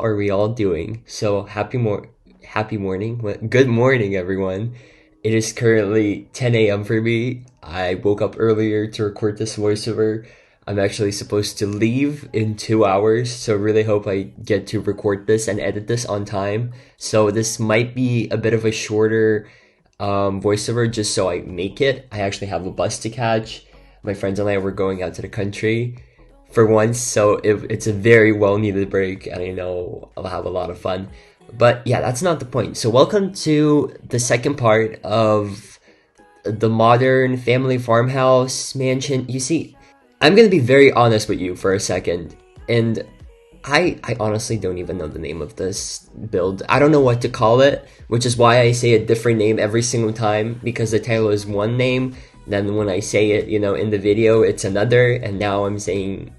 are we all doing? So happy morning. Good morning, everyone. It is currently 10 a.m. for me. I woke up earlier to record this voiceover. I'm actually supposed to leave in 2 hours, so really hope I get to record this and edit this on time. So this might be a bit of a shorter voiceover just so I make it. I actually have a bus to catch. My friends and I were going out to the country for once, so it's a very well needed break, and I know I'll have a lot of fun. But yeah, that's not the point. So welcome to the second part of the modern family farmhouse mansion. You see, I'm gonna be very honest with you for a second, and I honestly don't even know the name of this build. I don't know what to call it, which is why I say a different name every single time, because the title is one name, then when I say it, in the video, it's another, and now I'm saying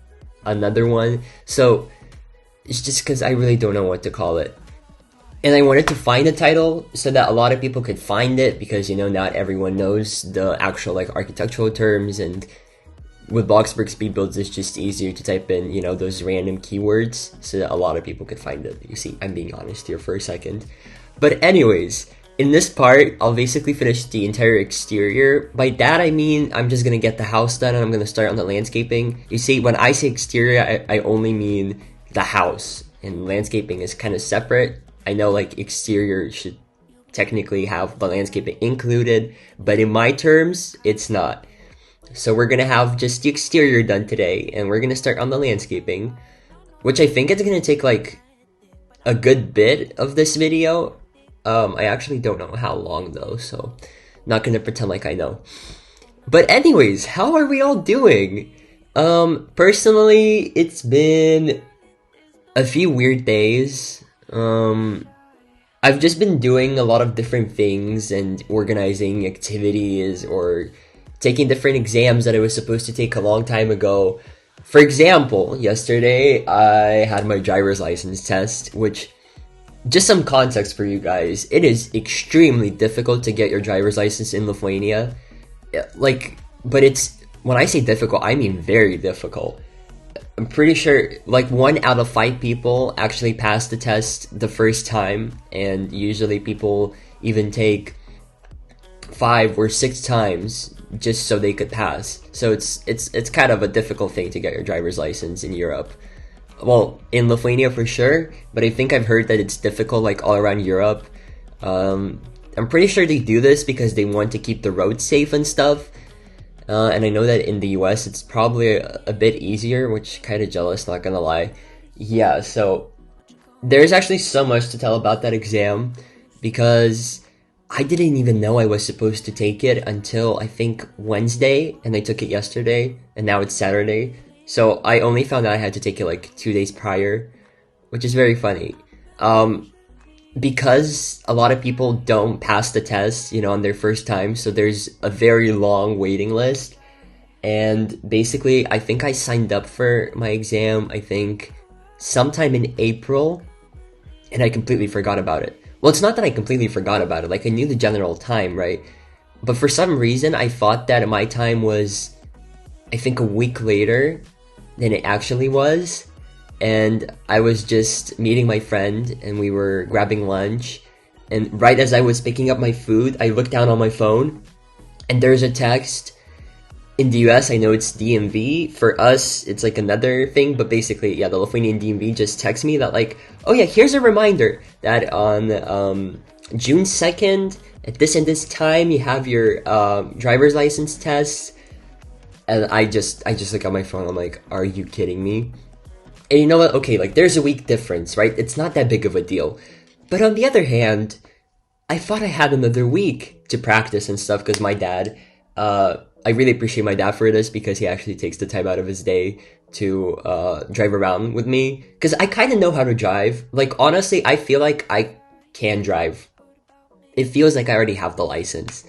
another one. So it's just because I really don't know what to call it. And I wanted to find a title so that a lot of people could find it, because, not everyone knows the actual, architectural terms, and with Bloxburg speedbuilds, it's just easier to type in, those random keywords so that a lot of people could find it. You see, I'm being honest here for a second. But anyways, in this part, I'll basically finish the entire exterior. By that, I mean, I'm just gonna get the house done and I'm gonna start on the landscaping. You see, when I say exterior, I only mean the house, and landscaping is kind of separate. I know, exterior should technically have the landscaping included, but in my terms, it's not. So we're gonna have just the exterior done today, and we're gonna start on the landscaping, which I think it's gonna take, a good bit of this video. I actually don't know how long though, so not gonna pretend like I know. But anyways, how are we all doing? Personally, it's been a few weird days. I've just been doing a lot of different things and organizing activities or taking different exams that I was supposed to take a long time ago. For example, yesterday I had my driver's license test, which, just some context for you guys, it is extremely difficult to get your driver's license in Lithuania. But when I say difficult, I mean very difficult. I'm pretty sure 1 out of 5 people actually pass the test the first time, and usually people even take 5 or 6 times just so they could pass. So it's kind of a difficult thing to get your driver's license in Europe. Well, in Lithuania for sure, but I think I've heard that it's difficult all around Europe. I'm pretty sure they do this because they want to keep the roads safe and stuff. And I know that in the US it's probably a bit easier, which kind of jealous, not gonna lie. Yeah, so there's actually so much to tell about that exam, because I didn't even know I was supposed to take it until I think Wednesday, and I took it yesterday, and now it's Saturday. So I only found out I had to take it 2 days prior, which is very funny. Because a lot of people don't pass the test, on their first time, so there's a very long waiting list. And basically, I think I signed up for my exam, I think, sometime in April, and I completely forgot about it. Well, it's not that I completely forgot about it, I knew the general time, right? But for some reason, I thought that my time was, I think, a week later than it actually was. And I was just meeting my friend, and we were grabbing lunch, and right as I was picking up my food, I looked down on my phone, and there's a text. In the US, I know it's DMV. For us, it's another thing, but basically, yeah, the Lithuanian DMV just texts me that oh yeah, here's a reminder that on June 2nd, at this and this time, you have your driver's license test. And I just look at my phone, I'm like, are you kidding me? And you know what? Okay, there's a week difference, right? It's not that big of a deal. But on the other hand, I thought I had another week to practice and stuff, because my dad, I really appreciate my dad for this, because he actually takes the time out of his day to drive around with me. Because I kind of know how to drive. Honestly, I feel like I can drive. It feels like I already have the license.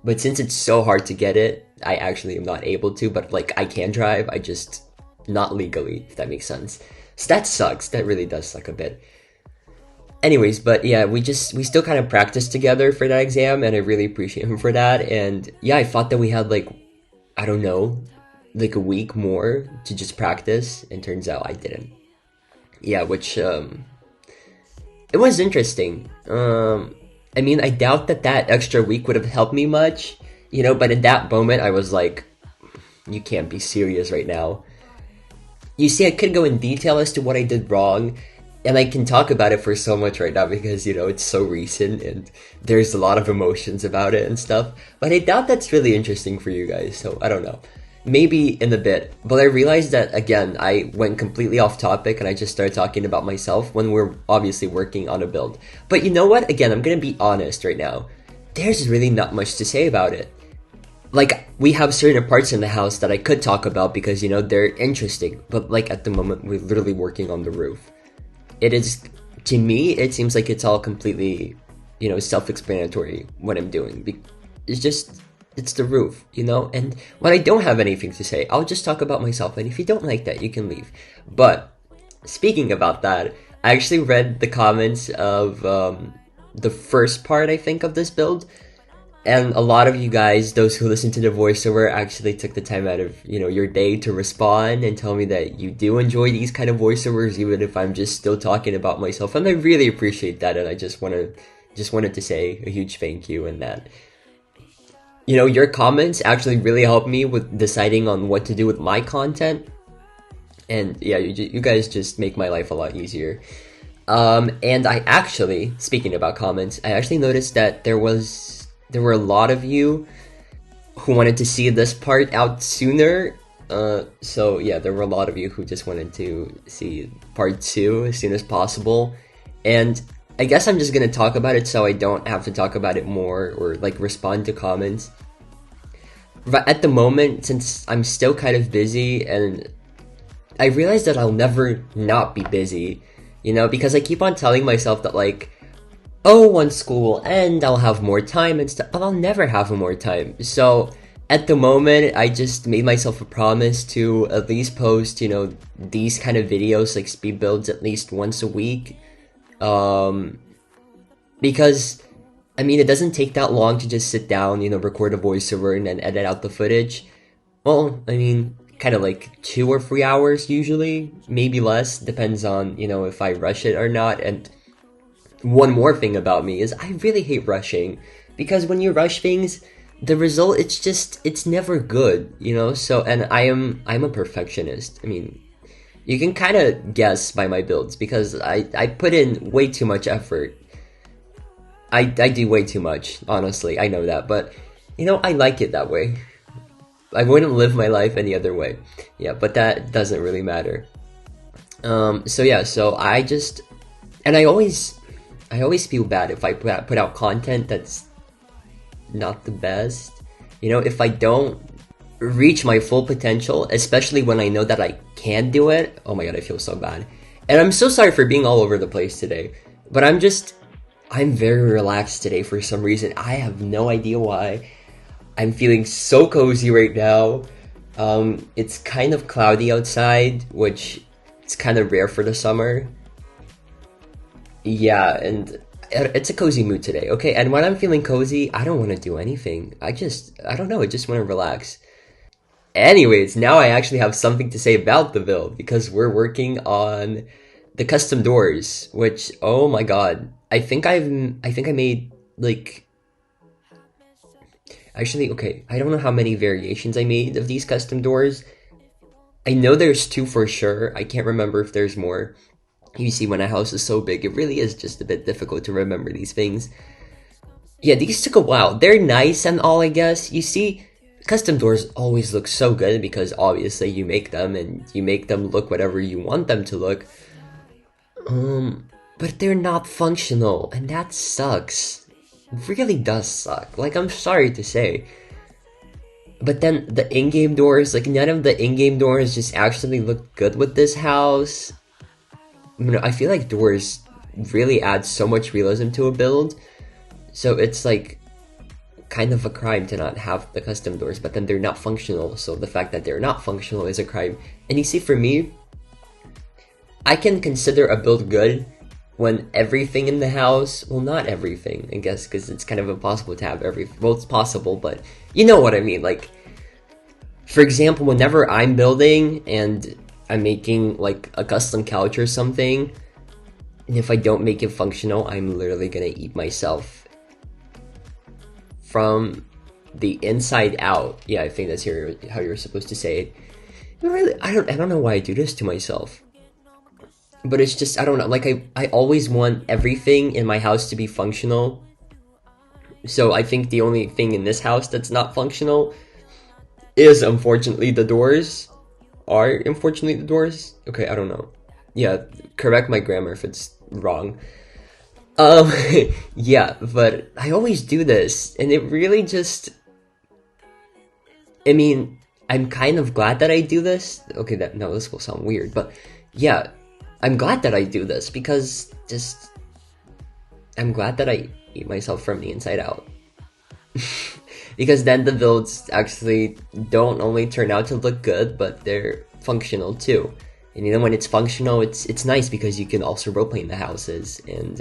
But since it's so hard to get it, I actually am not able to. But I can drive, I just... not legally, if that makes sense. So that sucks. That really does suck a bit. Anyways, but yeah, we still kind of practiced together for that exam, and I really appreciate him for that. And yeah, I thought that we had I don't know, a week more to just practice, and turns out I didn't. Yeah, which it was interesting. I mean, I doubt that that extra week would have helped me much, but in that moment, I was like, you can't be serious right now. You see, I could go in detail as to what I did wrong, and I can talk about it for so much right now because, it's so recent and there's a lot of emotions about it and stuff. But I doubt that's really interesting for you guys, so I don't know. Maybe in a bit. But I realized that, again, I went completely off topic and I just started talking about myself when we're obviously working on a build. But you know what? Again, I'm gonna be honest right now. There's really not much to say about it. Like, we have certain parts in the house that I could talk about because, they're interesting. But, like, at the moment, we're literally working on the roof. It is, to me, it seems like it's all completely, self-explanatory what I'm doing. It's the roof, And when I don't have anything to say, I'll just talk about myself. And if you don't like that, you can leave. But, speaking about that, I actually read the comments of the first part, I think, of this build. And a lot of you guys, those who listen to the voiceover, actually took the time out of, your day to respond and tell me that you do enjoy these kind of voiceovers, even if I'm just still talking about myself. And I really appreciate that, and I just wanted to say a huge thank you and that. Your comments actually really helped me with deciding on what to do with my content. And yeah, you guys just make my life a lot easier. And I actually, speaking about comments, I actually noticed that there were a lot of you who wanted to see this part out sooner. So yeah, there were a lot of you who just wanted to see part 2 as soon as possible. And I guess I'm just gonna talk about it so I don't have to talk about it more or like respond to comments. But at the moment, since I'm still kind of busy, and I realize that I'll never not be busy, because I keep on telling myself that like, oh, once school will end, I'll have more time and stuff, but I'll never have more time. So at the moment, I just made myself a promise to at least post, these kind of videos, like speed builds, at least once a week. Because, I mean, it doesn't take that long to just sit down, record a voiceover and then edit out the footage. Well, I mean, kind of like 2 or 3 hours usually, maybe less, depends on, if I rush it or not. And one more thing about me is I really hate rushing, because when you rush things, the result, it's never good, So, and I'm a perfectionist. I mean, you can kind of guess by my builds because I put in way too much effort. I do way too much, honestly. I know that, but I like it that way. I wouldn't live my life any other way. Yeah, but that doesn't really matter. So yeah, so I always feel bad if I put out content that's not the best. If I don't reach my full potential, especially when I know that I can do it. Oh my god, I feel so bad. And I'm so sorry for being all over the place today. But I'm very relaxed today for some reason. I have no idea why. I'm feeling so cozy right now. It's kind of cloudy outside, which is kind of rare for the summer. Yeah, and it's a cozy mood today, okay? And when I'm feeling cozy, I don't want to do anything. I don't know, I just want to relax. Anyways, now I actually have something to say about the build, because we're working on the custom doors, which, oh my god. I think I made, like... Actually, okay, I don't know how many variations I made of these custom doors. I know there's 2 for sure. I can't remember if there's more. You see, when a house is so big, it really is just a bit difficult to remember these things. Yeah, these took a while. They're nice and all, I guess. You see, custom doors always look so good because obviously you make them and you make them look whatever you want them to look. But they're not functional, and that sucks. It really does suck. Like, I'm sorry to say. But then the in-game doors, like, none of the in-game doors just actually look good with this house. I feel like doors really add so much realism to a build. So it's like kind of a crime to not have the custom doors, but then they're not functional. So the fact that they're not functional is a crime. And you see, for me, I can consider a build good when everything in the house, well, not everything, I guess, because it's kind of impossible to have everything. Well, it's possible, but you know what I mean. Like, for example, whenever I'm building and I'm making like a custom couch or something, And if I don't make it functional, I'm literally gonna eat myself from the inside out. Yeah, I think that's how you're supposed to say it. Really, I don't know why I do this to myself. But it's just, I don't know, like I always want everything in my house to be functional. So I think the only thing in this house that's not functional is unfortunately the doors. Okay, I don't know. Yeah, correct my grammar if it's wrong. Um, yeah, but I always do this, and it really just, I mean, I'm kind of glad that I do this. Okay, this will sound weird, but yeah, I'm glad that I do this because I'm glad that I eat myself from the inside out. Because then the builds actually don't only turn out to look good, but they're functional too. And when it's functional, it's nice because you can also roleplay in the houses, and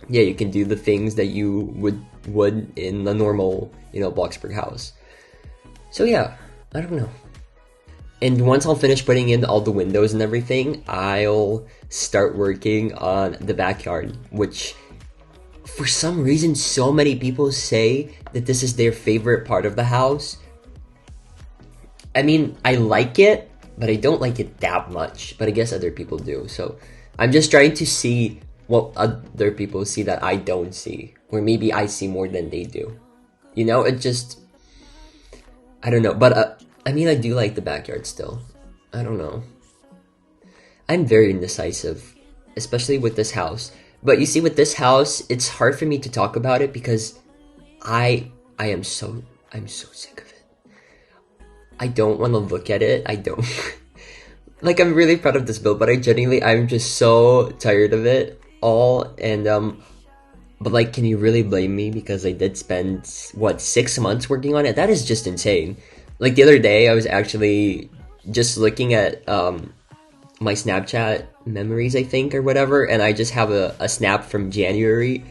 yeah, you can do the things that you would in a normal, Bloxburg house. So yeah, I don't know. And once I'll finish putting in all the windows and everything, I'll start working on the backyard, which for some reason so many people say that this is their favorite part of the house. I mean, I like it, but I don't like it that much, but I guess other people do. So I'm just trying to see what other people see that I don't see, or maybe I see more than they do. It just, I don't know, but I mean, I do like the backyard still. I don't know. I'm very indecisive, especially with this house. But you see, with this house, it's hard for me to talk about it because I'm so sick of it. I don't want to look at it. I don't. Like, I'm really proud of this build, but I'm just so tired of it all. And, but like, can you really blame me? Because I did spend, 6 months working on it? That is just insane. Like, the other day, I was actually just looking at, my Snapchat memories, I think, or whatever, and I just have a snap from January,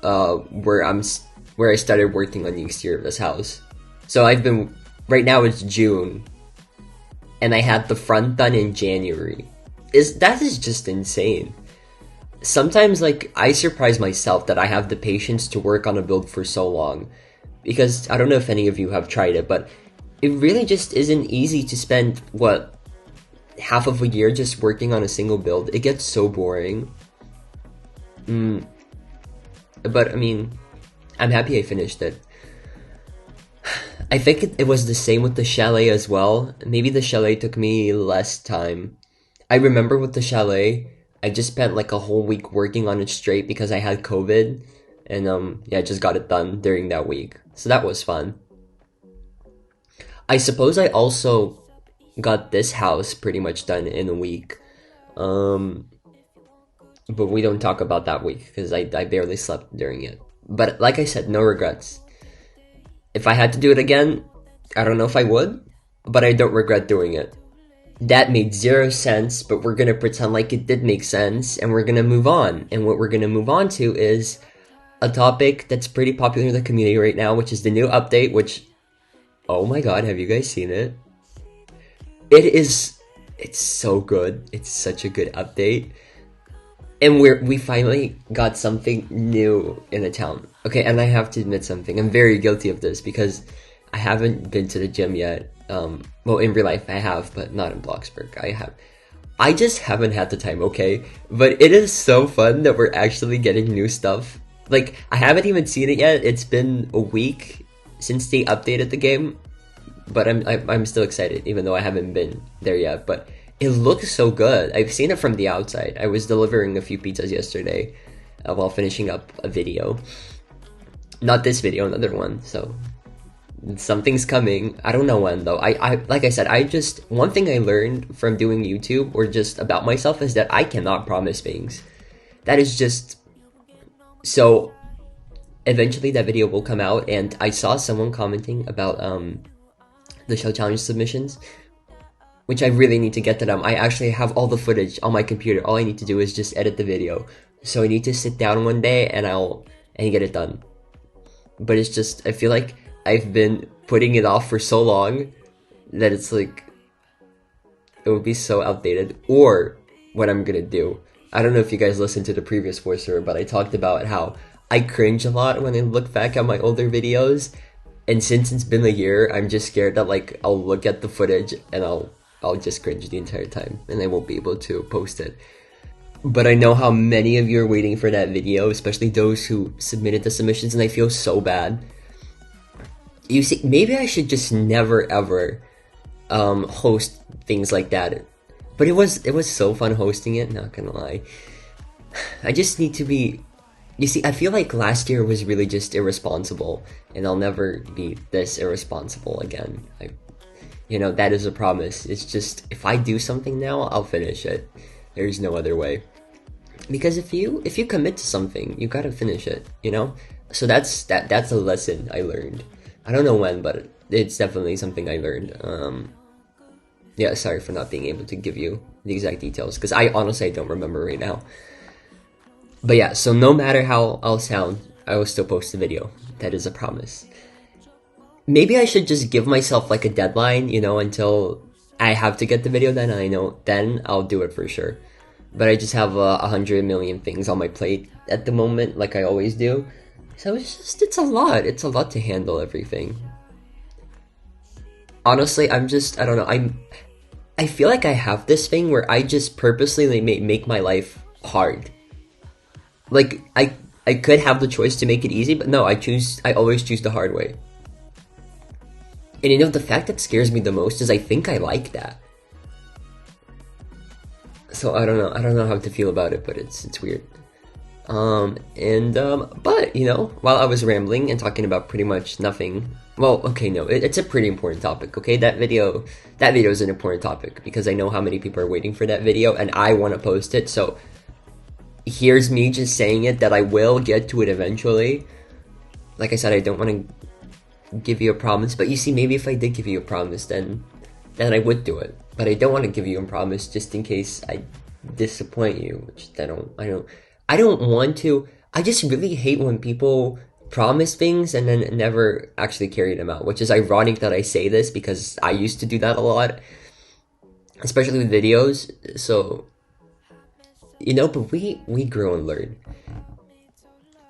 where I started working on the exterior of this house. So right now it's June, and I had the front done in January. That is just insane. Sometimes, like, I surprise myself that I have the patience to work on a build for so long, because I don't know if any of you have tried it, but it really just isn't easy to spend, half of a year just working on a single build. It gets so boring. But I mean, I'm happy I finished it. I think it was the same with the chalet as well. Maybe the chalet took me less time. I remember with the chalet, I just spent like a whole week working on it straight because I had COVID, and yeah, I just got it done during that week. So that was fun. I suppose I also got this house pretty much done in a week. But we don't talk about that week because I barely slept during it. But like I said, no regrets. If I had to do it again, I don't know if I would, but I don't regret doing it. That made 0 sense, but we're gonna pretend like it did make sense, and we're gonna move on. And what we're gonna move on to is a topic that's pretty popular in the community right now, which is the new update, which, oh my god, have you guys seen it? It's so good. It's such a good update. And we finally got something new in the town. Okay, and I have to admit something. I'm very guilty of this because I haven't been to the gym yet. Well, in real life I have, but not in Bloxburg. I just haven't had the time, okay? But it is so fun that we're actually getting new stuff. Like, I haven't even seen it yet. It's been a week since they updated the game. But I'm still excited, even though I haven't been there yet. But it looks so good. I've seen it from the outside. I was delivering a few pizzas yesterday while finishing up a video. Not this video, another one. So something's coming. I don't know when though. I like I said, one thing I learned from doing YouTube or just about myself is that I cannot promise things. That is just so. Eventually, that video will come out, and I saw someone commenting about the show challenge submissions, which I really need to get to them. I actually have all the footage on my computer. All I need to do is just edit the video. So I need to sit down one day and get it done. But it's just, I feel like I've been putting it off for so long that it's like, it would be so outdated. Or what I'm gonna do I don't know if you guys listened to the previous voiceover, but I talked about how I cringe a lot when I look back at my older videos. And since it's been a year, I'm just scared that like I'll look at the footage and I'll just cringe the entire time and I won't be able to post it. But I know how many of you are waiting for that video, especially those who submitted the submissions, and I feel so bad. You see, maybe I should just never ever host things like that. But it was so fun hosting it, not gonna lie. I just need to be... You see, I feel like last year was really just irresponsible, and I'll never be this irresponsible again. That is a promise. It's just, if I do something now, I'll finish it. There's no other way. Because if you commit to something, you gotta finish it, So that's a lesson I learned. I don't know when, but it's definitely something I learned. Yeah, sorry for not being able to give you the exact details, because I honestly don't remember right now. But yeah, so no matter how I'll sound, I will still post the video. That is a promise. Maybe I should just give myself like a deadline, until I have to get the video done, and I know then I'll do it for sure. But I just have 100 million things on my plate at the moment, like I always do. So it's a lot. It's a lot to handle everything. Honestly, I don't know. I feel like I have this thing where I just purposely make my life hard. Like, I could have the choice to make it easy, but no, I always choose the hard way. And the fact that scares me the most is I think I like that. So I don't know how to feel about it, but it's weird. But while I was rambling and talking about pretty much nothing, well, okay, no, it's a pretty important topic, okay? That video is an important topic because I know how many people are waiting for that video and I want to post it, so here's me just saying it that I will get to it eventually. Like I said, I don't want to give you a promise, but you see, maybe if I did give you a promise, then I would do it. But I don't want to give you a promise just in case I disappoint you, which I don't want to. I just really hate when people promise things and then never actually carry them out, which is ironic that I say this because I used to do that a lot, especially with videos. So, but we grow and learn.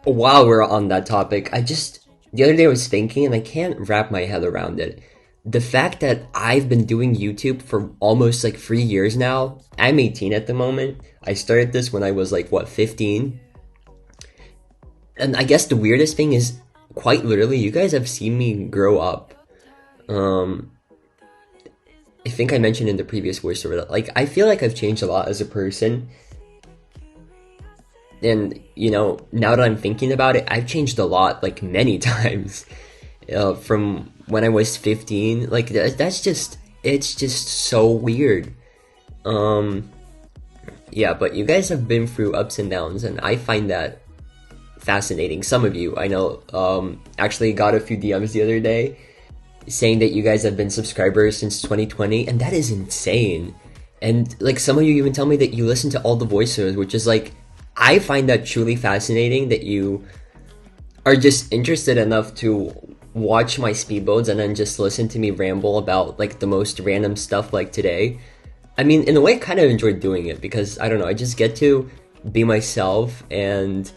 While we're on that topic, the other day I was thinking, and I can't wrap my head around it. The fact that I've been doing YouTube for almost 3 years now. I'm 18 at the moment. I started this when I was 15? And I guess the weirdest thing is, quite literally, you guys have seen me grow up. I think I mentioned in the previous voiceover that, I feel like I've changed a lot as a person. And, now that I'm thinking about it, I've changed a lot, many times. From when I was 15, it's just so weird. Yeah, but you guys have been through ups and downs, and I find that fascinating. Some of you, I know, actually got a few DMs the other day saying that you guys have been subscribers since 2020, and that is insane. And, some of you even tell me that you listen to all the voiceovers, which is, I find that truly fascinating that you are just interested enough to watch my speed builds and then just listen to me ramble about the most random stuff like today. I mean, in a way, I kind of enjoyed doing it because, I don't know, I just get to be myself and,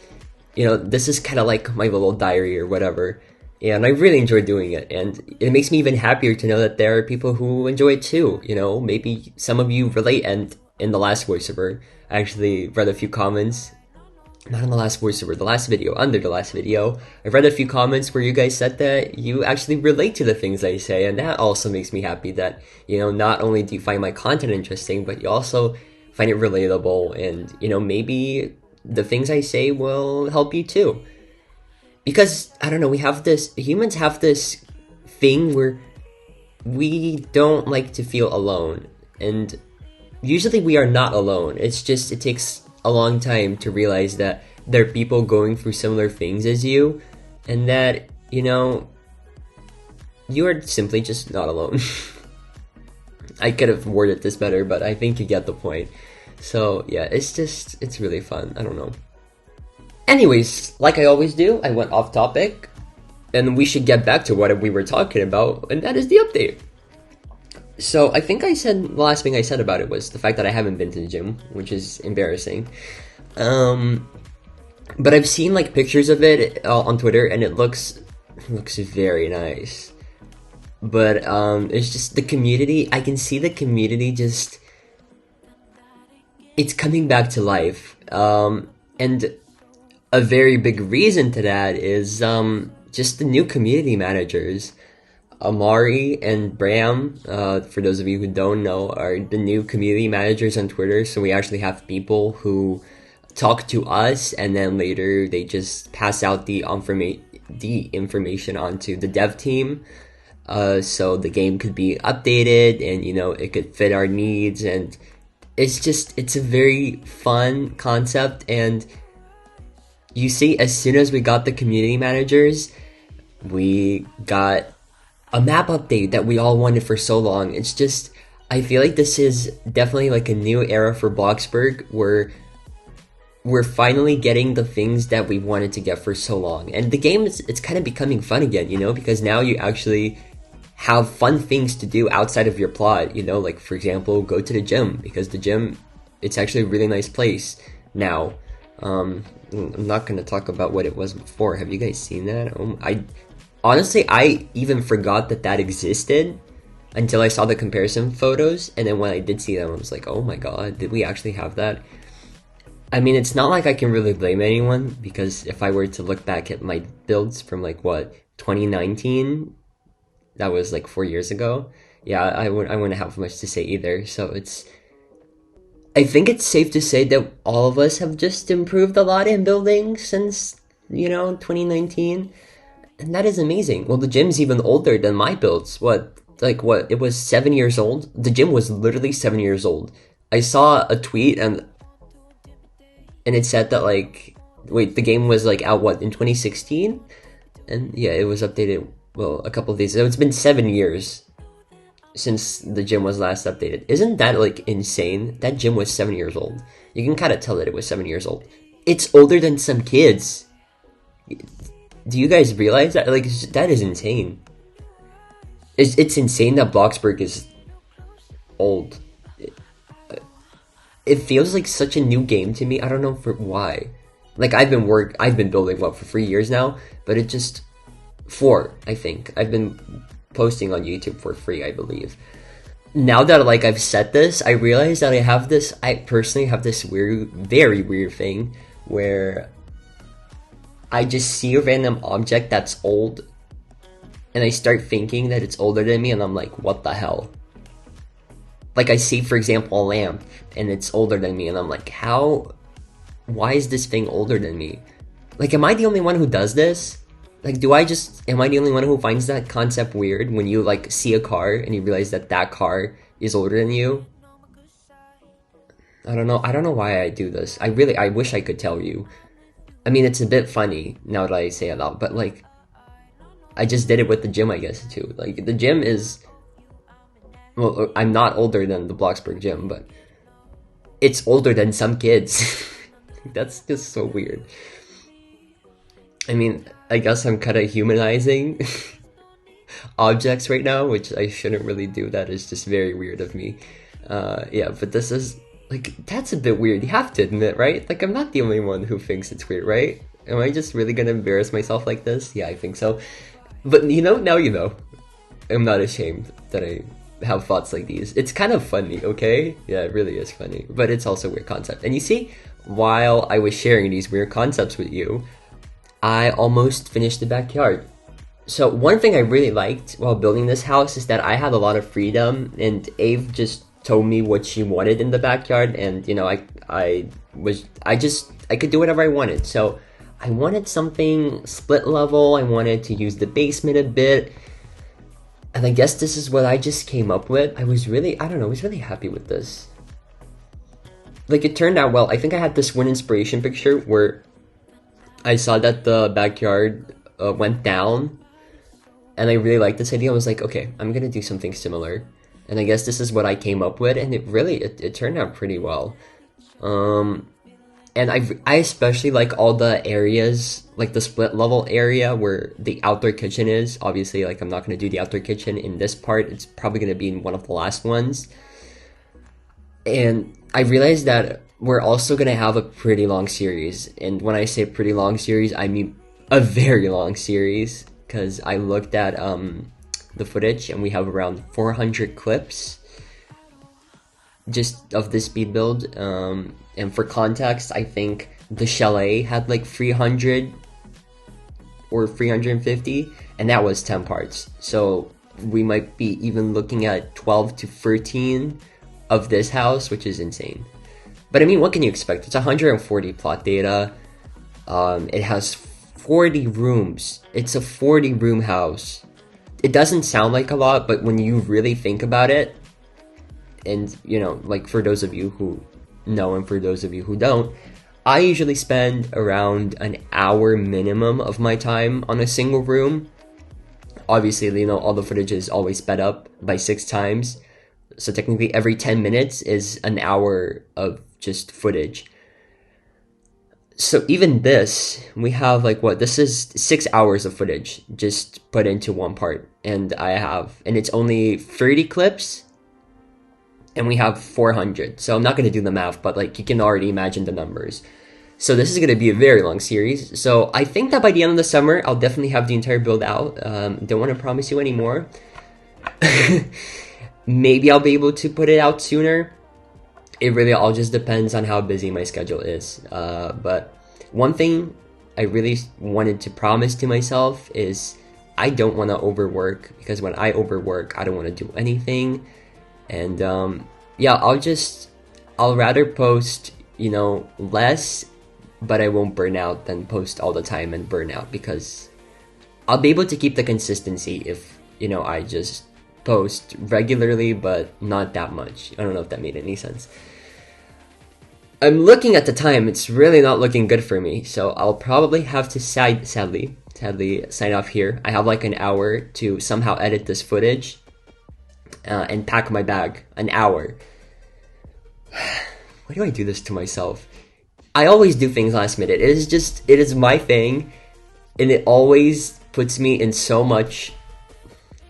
this is kind of my little diary or whatever. And I really enjoy doing it. And it makes me even happier to know that there are people who enjoy it too. Maybe some of you relate. And in the last voiceover, I actually read a few comments. Not in the last voiceover, the last video, under the last video, I read a few comments where you guys said that you actually relate to the things I say, and that also makes me happy that, not only do you find my content interesting, but you also find it relatable, and, maybe the things I say will help you too. Because, I don't know, humans have this thing where we don't like to feel alone, and usually we are not alone. It's just, it takes a long time to realize that there are people going through similar things as you, and that, you are simply just not alone. I could have worded this better, but I think you get the point. So, yeah, it's really fun. I don't know. Anyways, like I always do, I went off topic, and we should get back to what we were talking about, and that is the update. So I think the last thing I said about it was the fact that I haven't been to the gym, which is embarrassing. Um, but I've seen like pictures of it on Twitter, and it looks very nice. But it's just the community. I can see the community just it's coming back to life. And a very big reason to that is just the new community managers. Amari and Bram, for those of you who don't know, are the new community managers on Twitter. So we actually have people who talk to us, and then later they just pass out the information onto the dev team. So the game could be updated, and it could fit our needs, and it's a very fun concept. And you see, as soon as we got the community managers, we got a map update that we all wanted for so long. It's just, I feel like this is definitely like a new era for Bloxburg, where we're finally getting the things that we wanted to get for so long. And the game it's kind of becoming fun again, because now you actually have fun things to do outside of your plot, like for example, go to the gym, because the gym, it's actually a really nice place now. I'm not going to talk about what it was before. Have you guys seen that? Honestly, I even forgot that existed until I saw the comparison photos, and then when I did see them, I was like, oh my god, did we actually have that? I mean, it's not like I can really blame anyone, because if I were to look back at my builds from 2019, that was 4 years ago. Yeah, I wouldn't have much to say either. So I think it's safe to say that all of us have just improved a lot in building since 2019. And that is amazing. Well, the gym's even older than my builds. What? It was 7 years old? The gym was literally 7 years old. I saw a tweet and it said that the game was out in 2016? And yeah, it was updated, a couple of days. So it's been 7 years since the gym was last updated. Isn't that insane? That gym was 7 years old. You can kind of tell that it was 7 years old. It's older than some kids. Do you guys realize that? That is insane. It's insane that Bloxburg is old. It feels like such a new game to me. I don't know why. I've been building for 3 years now, but it just 4, I think. I've been posting on YouTube for free, I believe. Now that I've said this, I realize that I personally have this very weird thing where I just see a random object that's old, and I start thinking that it's older than me, and I'm like, what the hell? I see, for example, a lamp, and it's older than me, and I'm like, why is this thing older than me? Am I the only one who does this? Am I the only one who finds that concept weird when you, see a car, and you realize that car is older than you? I don't know why I do this. I wish I could tell you. I mean, it's a bit funny now that I say it out, but I just did it with the gym, I guess, too. The gym is, I'm not older than the Bloxburg gym, but it's older than some kids. That's just so weird. I mean, I guess I'm kind of humanizing objects right now, which I shouldn't really do. That is just very weird of me. Yeah, but this is, that's a bit weird. You have to admit, right? I'm not the only one who thinks it's weird, right? Am I just really gonna embarrass myself like this? Yeah, I think so. But now you know. I'm not ashamed that I have thoughts like these. It's kind of funny, okay? Yeah, it really is funny. But it's also a weird concept. And you see, while I was sharing these weird concepts with you, I almost finished the backyard. So one thing I really liked while building this house is that I had a lot of freedom, and Ave just told me what she wanted in the backyard, and I could do whatever I wanted. So I wanted something split level. I wanted to use the basement a bit, and I guess this is what I just came up with. I was really happy with this. It turned out well. I think I had this one inspiration picture where I saw that the backyard went down, and I really liked this idea. I was like, okay, I'm gonna do something similar. And I guess this is what I came up with, and it turned out pretty well. And I especially like all the areas, the split level area where the outdoor kitchen is. Obviously, I'm not going to do the outdoor kitchen in this part. It's probably going to be in one of the last ones. And I realized that we're also gonna have a pretty long series. And when I say pretty long series, I mean a very long series, because I looked at the footage and we have around 400 clips just of this speed build. And for context, I think the chalet had like 300 or 350, and that was 10 parts. So we might be even looking at 12 to 13 of this house, which is insane. But I mean, what can you expect? It's 140 plot data. It has 40 rooms. It's a 40 room house. It doesn't sound like a lot, but when you really think about it, and you know, like for those of you who know and for those of you who don't, I usually spend around an hour minimum of my time on a single room. Obviously, you know, all the footage is always sped up by 6 times. So technically every 10 minutes is an hour of just footage. So even this, we have like what? This is 6 hours of footage just put into one part. And it's only 30 clips. And we have 400. So I'm not going to do the math, but like you can already imagine the numbers. So this is going to be a very long series. So I think that by the end of the summer, I'll definitely have the entire build out. Don't want to promise you anymore. Maybe I'll be able to put it out sooner. It really all just depends on how busy my schedule is. But one thing I really wanted to promise to myself is I don't want to overwork, because when I overwork, I don't want to do anything. And yeah, I'll rather post, you know, less, but I won't burn out, than post all the time and burn out, because I'll be able to keep the consistency if, you know, I just post regularly but not that much. I don't know if that made any sense. I'm looking at the time, it's really not looking good for me, so I'll probably have to sadly sign off here. I have like an hour to somehow edit this footage and pack my bag. An hour. Why do I do this to myself? I always do things last minute. It is my thing, and it always puts me in so much.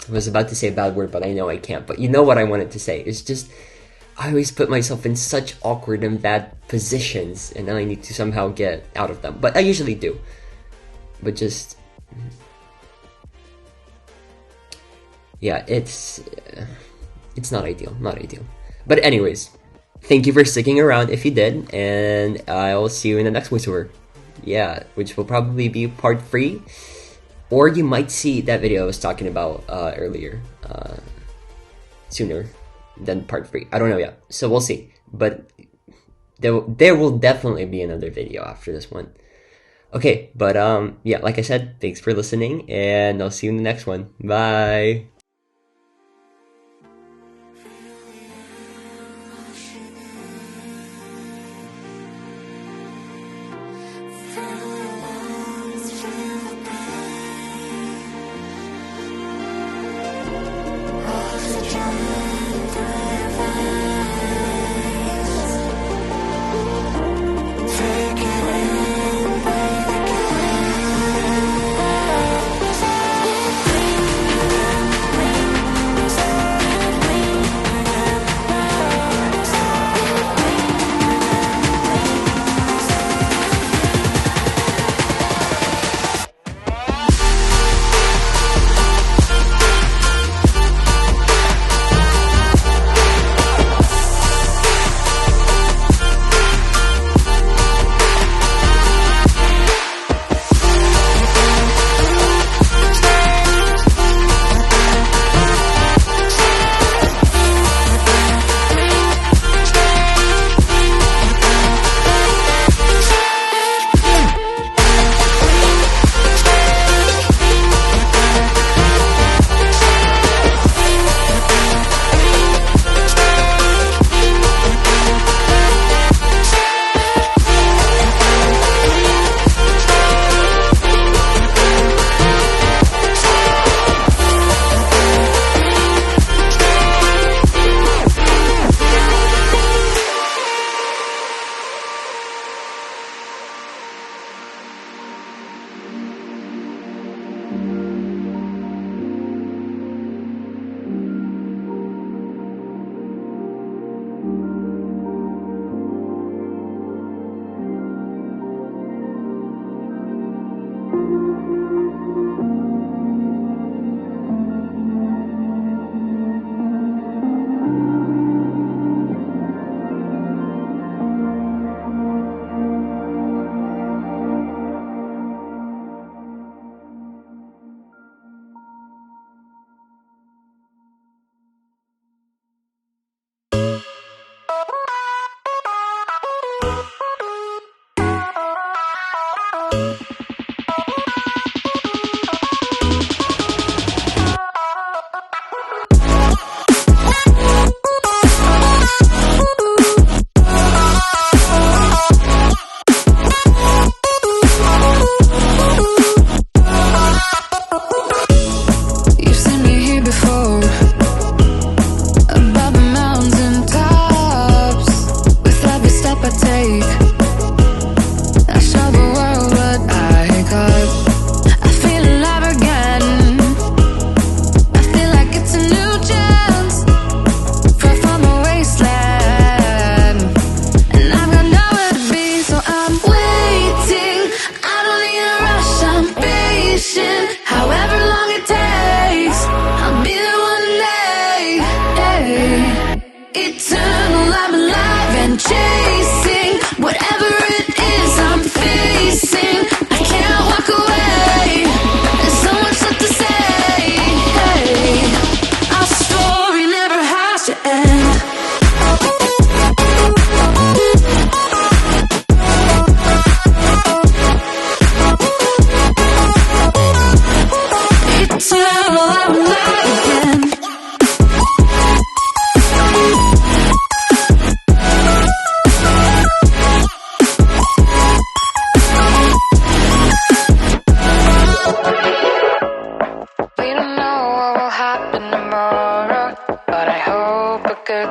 I was about to say a bad word, but I know I can't. But you know what I wanted to say. It's just, I always put myself in such awkward and bad positions, and then I need to somehow get out of them. But I usually do. But just, yeah, it's not ideal, not ideal. But anyways, thank you for sticking around if you did, and I'll see you in the next voiceover. Yeah, which will probably be part 3. Or you might see that video I was talking about earlier, sooner than part 3. I don't know yet, so we'll see. But there will definitely be another video after this one. Okay, but yeah, like I said, thanks for listening, and I'll see you in the next one. Bye!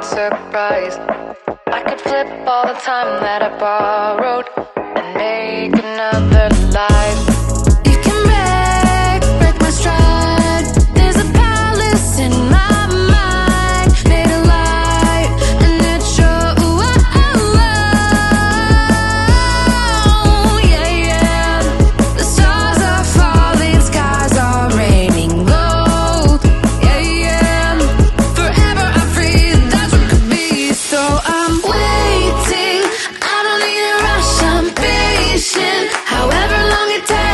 surprise. I could flip all the time that I borrowed and make another life. You can break my stride. There's a palace in my mind, made of light, and it shows. Yeah, yeah. The stars are falling, skies are raining gold. Yeah, yeah. Forever I'm free, that's what could be. So I'm waiting. I don't need a rush, I'm patient. However long it takes.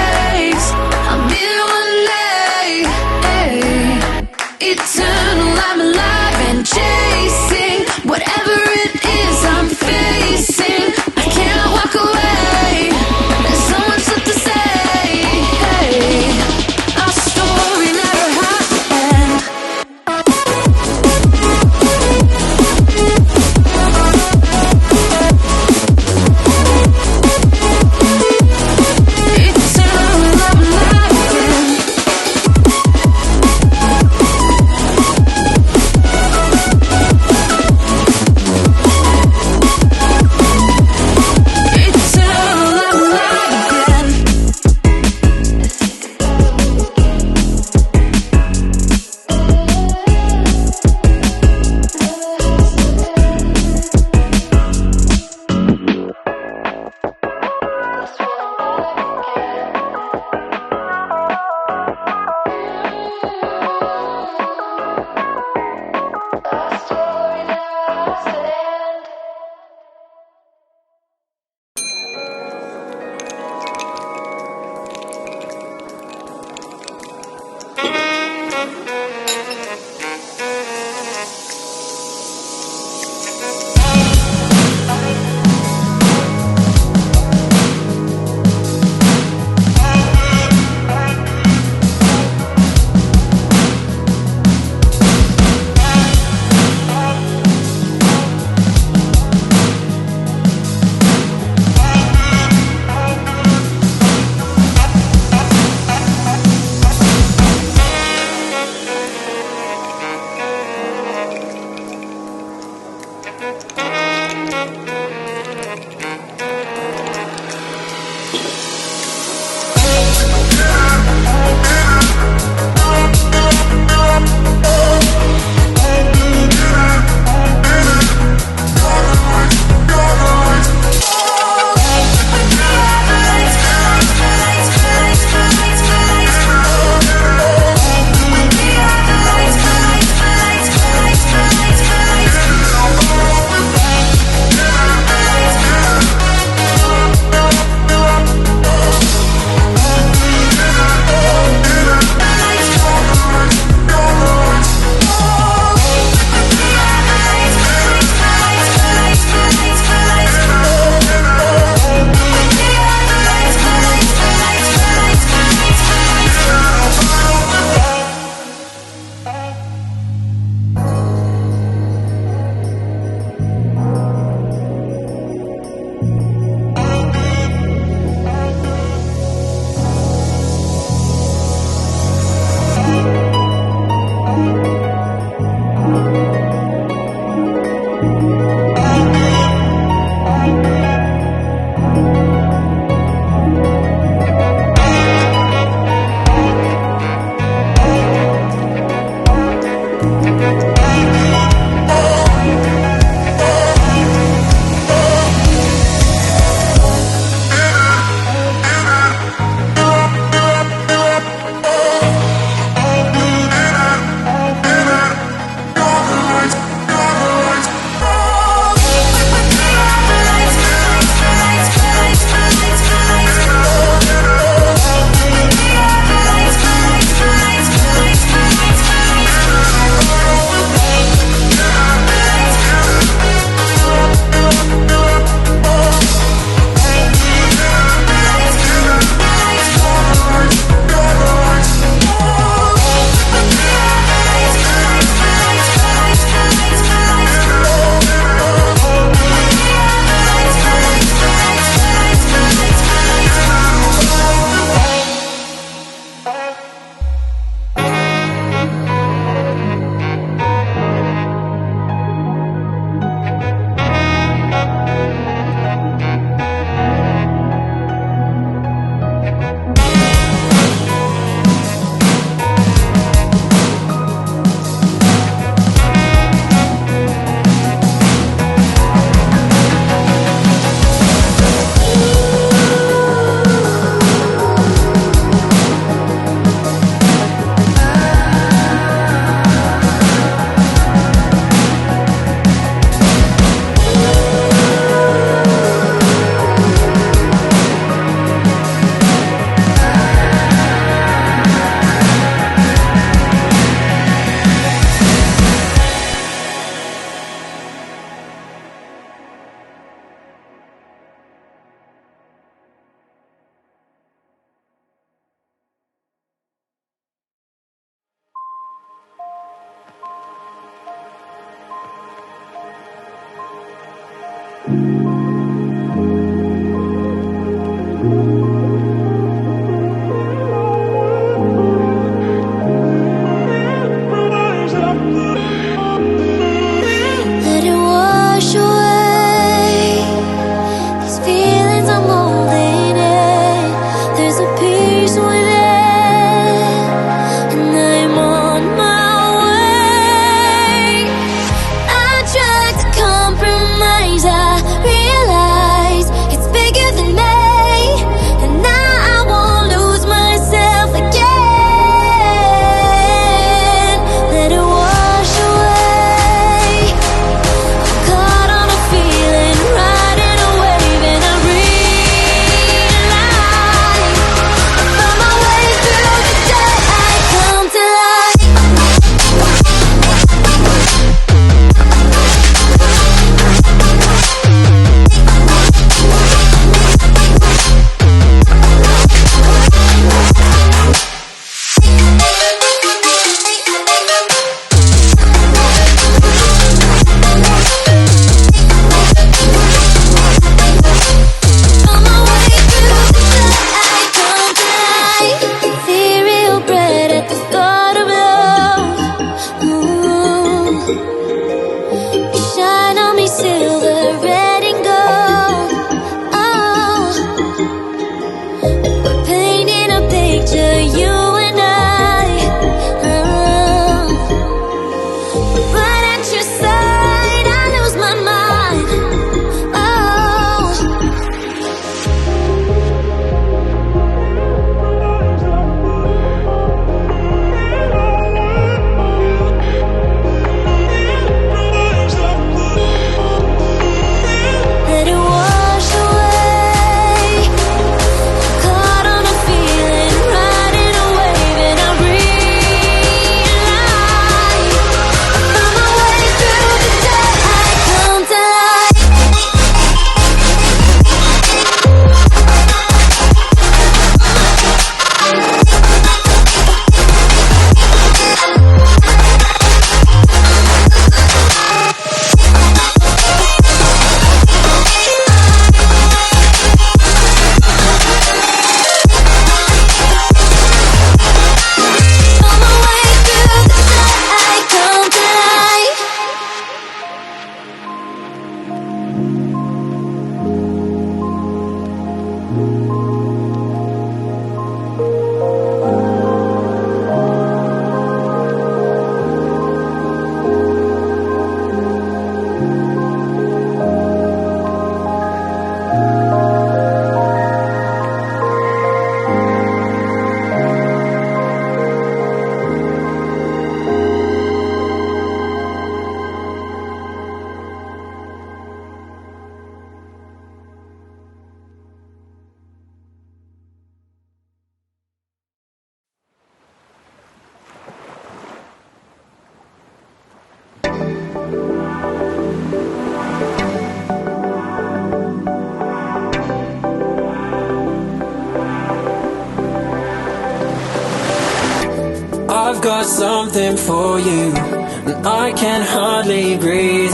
I've got something for you, and I can hardly breathe.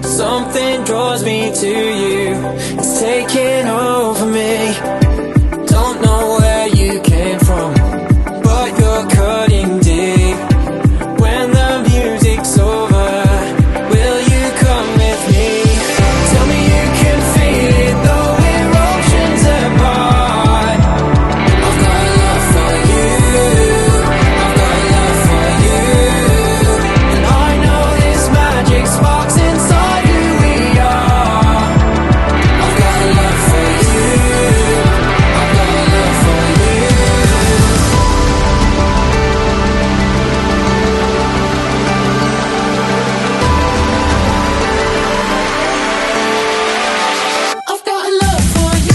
Something draws me to you, it's taking over me. Don't know where you came from, but you're cutting deep. When the music's over, will you come with me? Tell me you can feel it, though we're oceans apart. I've got love for you, I've got love for you, and I know this magic sparks inside who we are. I've got love for you, I've got love for you. I've got love for you.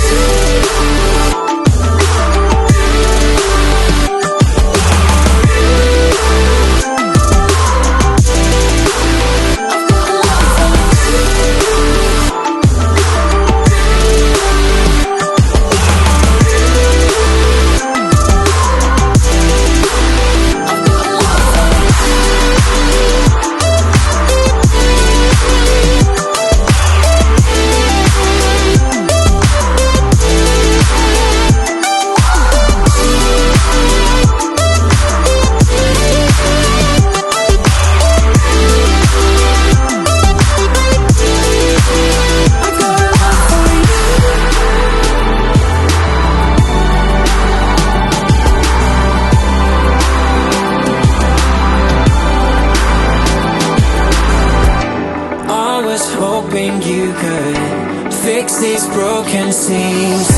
I was hoping you could fix these broken seams.